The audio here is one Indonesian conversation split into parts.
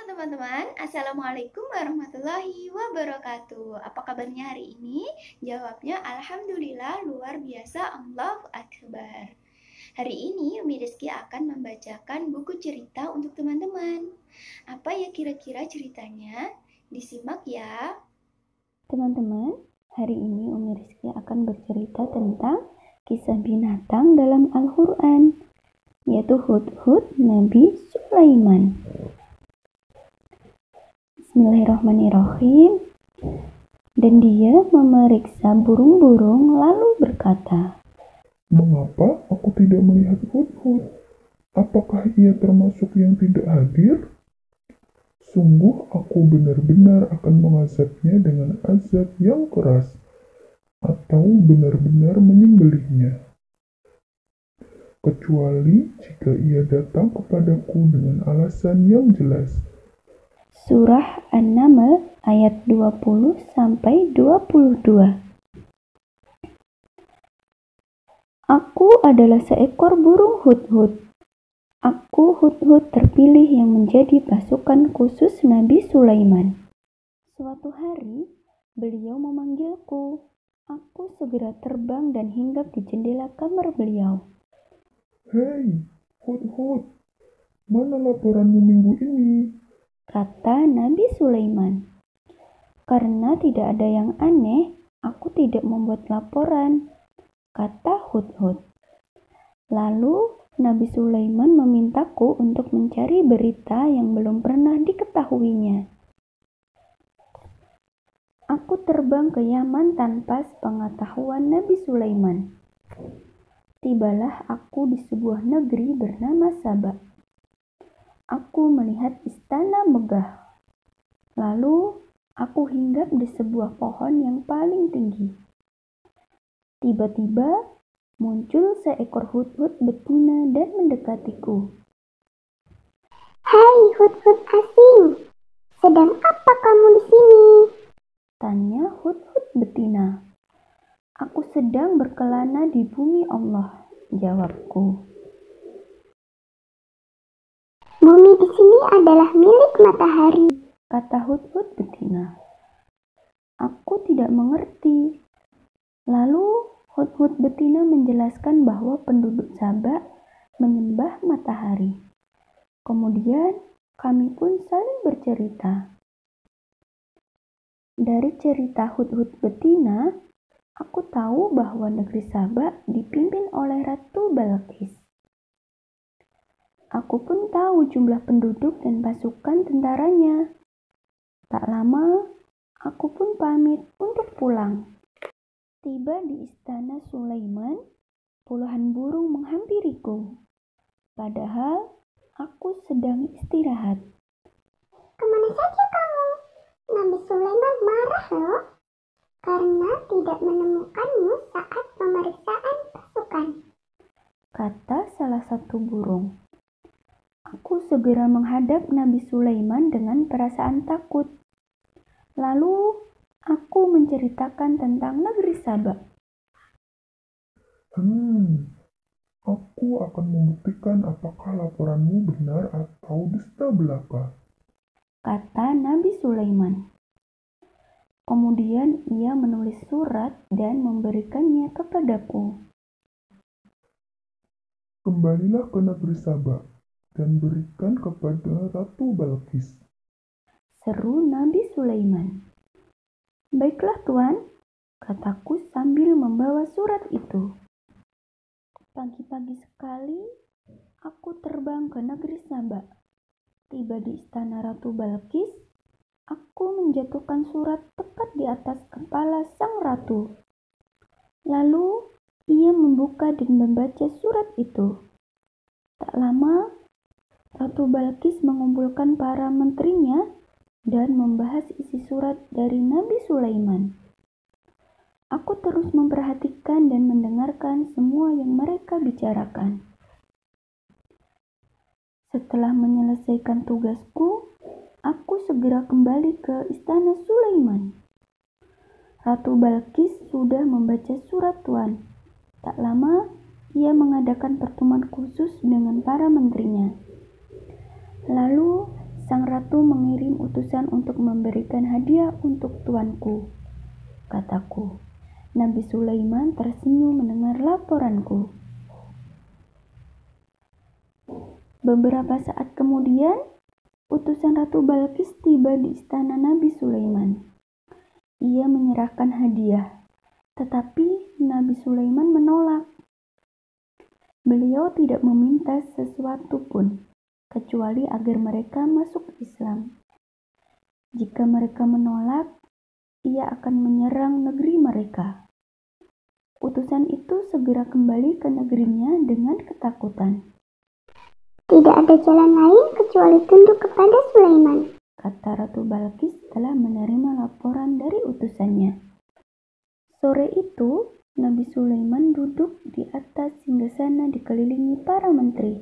Halo teman-teman, Assalamualaikum warahmatullahi wabarakatuh. Apa kabarnya hari ini? Jawabnya Alhamdulillah, luar biasa, Allahu Akbar. Hari ini Umi Rizky akan membacakan buku cerita untuk teman-teman. Apa ya kira-kira ceritanya? Disimak ya. Teman-teman, hari ini Umi Rizky akan bercerita tentang kisah binatang dalam Al-Quran, yaitu Hudhud Nabi Sulaiman. Bismillahirrahmanirrahim. Dan dia memeriksa burung-burung lalu berkata, "Mengapa aku tidak melihat Hudhud? Apakah ia termasuk yang tidak hadir? Sungguh aku benar-benar akan mengazabnya dengan azab yang keras, atau benar-benar menyembelihnya. Kecuali jika ia datang kepadaku dengan alasan yang jelas." Surah An-Naml ayat 20-22. Aku adalah seekor burung Hudhud. Aku Hudhud terpilih yang menjadi pasukan khusus Nabi Sulaiman. Suatu hari, beliau memanggilku. Aku segera terbang dan hinggap di jendela kamar beliau. "Hei, Hudhud, mana laporanmu minggu ini?" Kata Nabi Sulaiman. Karena tidak ada yang aneh, aku tidak membuat laporan, kata Hudhud. Lalu Nabi Sulaiman memintaku untuk mencari berita yang belum pernah diketahuinya. Aku terbang ke Yaman tanpa sepengetahuan Nabi Sulaiman. Tibalah aku di sebuah negeri bernama Saba. Aku melihat istana megah. Lalu aku hinggap di sebuah pohon yang paling tinggi. Tiba-tiba muncul seekor Hudhud betina dan mendekatiku. "Hai Hudhud asing, sedang apa kamu di sini?" Tanya Hudhud betina. Aku sedang berkelana di bumi Allah, jawabku. "Bumi di sini adalah milik matahari," Kata Hudhud betina. Aku tidak mengerti. Lalu Hudhud betina menjelaskan bahwa penduduk Saba menyembah matahari. Kemudian kami pun saling bercerita. Dari cerita Hudhud betina, aku tahu bahwa negeri Saba dipimpin oleh Ratu Balqis. Aku pun tahu jumlah penduduk dan pasukan tentaranya. Tak lama, aku pun pamit untuk pulang. Tiba di istana Sulaiman, puluhan burung menghampiriku. Padahal aku sedang istirahat. "Kemana saja kamu? Nabi Sulaiman marah loh, karena tidak menemukanmu saat pemeriksaan pasukan," kata salah satu burung. Aku segera menghadap Nabi Sulaiman dengan perasaan takut. Lalu aku menceritakan tentang negeri Saba. Aku akan membuktikan apakah laporanmu benar atau dusta belaka," kata Nabi Sulaiman. Kemudian ia menulis surat dan memberikannya kepadaku. "Kembalilah ke negeri Saba dan berikan kepada Ratu Balqis." Seru Nabi Sulaiman. "Baiklah Tuan," kataku sambil membawa surat itu. Pagi-pagi sekali, aku terbang ke negeri Saba. Tiba di istana Ratu Balqis, aku menjatuhkan surat tepat di atas kepala sang ratu. Lalu ia membuka dan membaca surat itu. Tak lama, Ratu Balqis mengumpulkan para menterinya dan membahas isi surat dari Nabi Sulaiman. Aku terus memperhatikan dan mendengarkan semua yang mereka bicarakan. Setelah menyelesaikan tugasku, aku segera kembali ke istana Sulaiman. Ratu Balqis sudah membaca surat Tuan. Tak lama, ia mengadakan pertemuan khusus dengan para menterinya. Lalu sang ratu mengirim utusan untuk memberikan hadiah untuk tuanku, kataku. Nabi Sulaiman tersenyum mendengar laporanku. Beberapa saat kemudian, utusan Ratu Balkis tiba di istana Nabi Sulaiman. Ia menyerahkan hadiah, tetapi Nabi Sulaiman menolak. Beliau tidak meminta sesuatu pun, kecuali agar mereka masuk Islam. Jika mereka menolak, ia akan menyerang negeri mereka. Utusan itu segera kembali ke negerinya dengan ketakutan. Tidak ada jalan lain kecuali tunduk kepada Sulaiman, kata Ratu Balkis setelah menerima laporan dari utusannya. Sore itu, Nabi Sulaiman duduk di atas singgasana dikelilingi para menteri.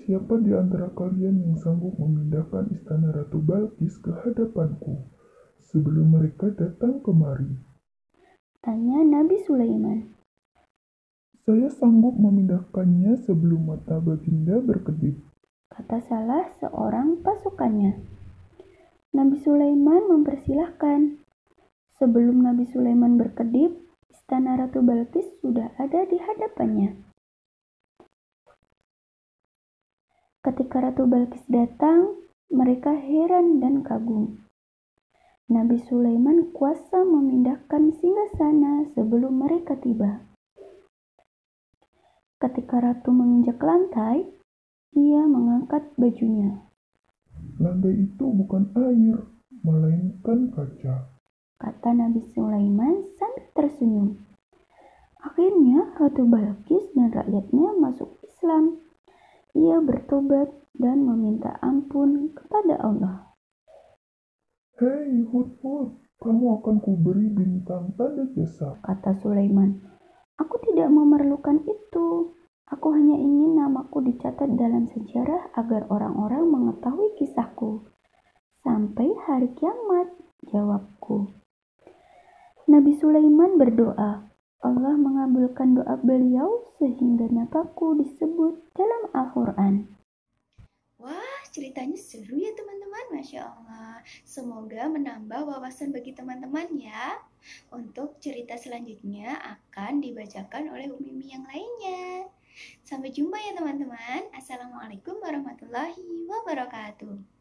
Siapa di antara kalian yang sanggup memindahkan istana Ratu Balkis ke hadapanku sebelum mereka datang kemari? Tanya Nabi Sulaiman. Saya sanggup memindahkannya sebelum mata Baginda berkedip, kata salah seorang pasukannya. Nabi Sulaiman mempersilahkan. Sebelum Nabi Sulaiman berkedip, istana Ratu Balkis sudah ada di hadapannya. Ketika Ratu Balkis datang, mereka heran dan kagum. Nabi Sulaiman kuasa memindahkan singgasana sebelum mereka tiba. Ketika Ratu menginjak lantai, ia mengangkat bajunya. Lantai itu bukan air, melainkan kaca, kata Nabi Sulaiman sambil tersenyum. Akhirnya Ratu Balkis dan rakyatnya masuk Islam. Ia bertobat dan meminta ampun kepada Allah. Hei Hudhud, kamu akan kuberi bintang tanda jasa, kata Sulaiman. Aku tidak memerlukan itu. Aku hanya ingin namaku dicatat dalam sejarah agar orang-orang mengetahui kisahku. Sampai hari kiamat, jawabku. Nabi Sulaiman berdoa. Allah mengabulkan doa beliau sehingga namaku disebut dalam Al-Quran. Wah, ceritanya seru ya teman-teman, Masya Allah. Semoga menambah wawasan bagi teman-teman ya. Untuk cerita selanjutnya akan dibacakan oleh Umimi yang lainnya. Sampai jumpa ya teman-teman. Assalamualaikum warahmatullahi wabarakatuh.